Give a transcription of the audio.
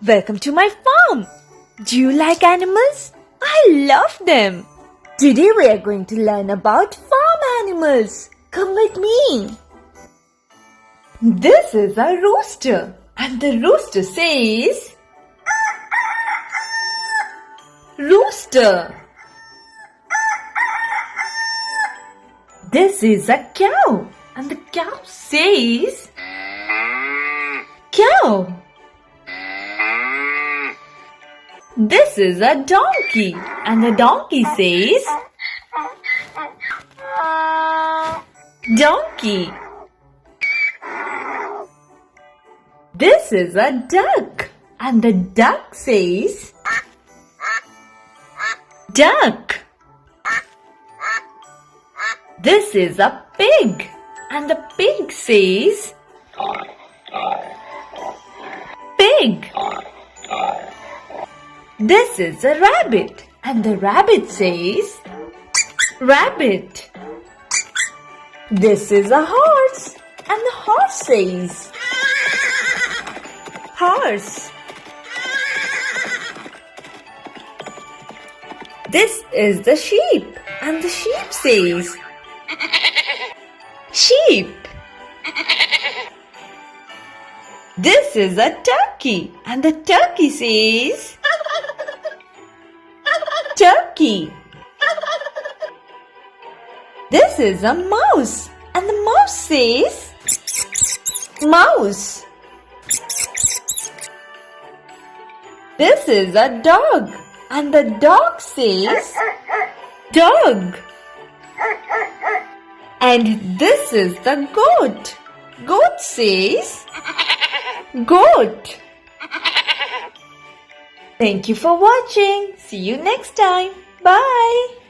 Welcome to my farm. Do you like animals? I love them. Today we are going to learn about farm animals. Come with me. This is a rooster, and the rooster says, Rooster. This is a cow, and the cow says, Cow. This is a donkey, and the donkey says, Donkey. This is a duck, and the duck says, Duck. This is a pig, and the pig says, Pig. This is a rabbit, and the rabbit says, Rabbit. This is a horse, and the horse says, Horse. This is the sheep, and the sheep says, Sheep. This is a turkey, and the turkey says, Turkey. This is a mouse, and the mouse says, Mouse. This is a dog, and the dog says, Dog. And this is the goat. Goat says, Goat. Thank you for watching. See you next time. Bye.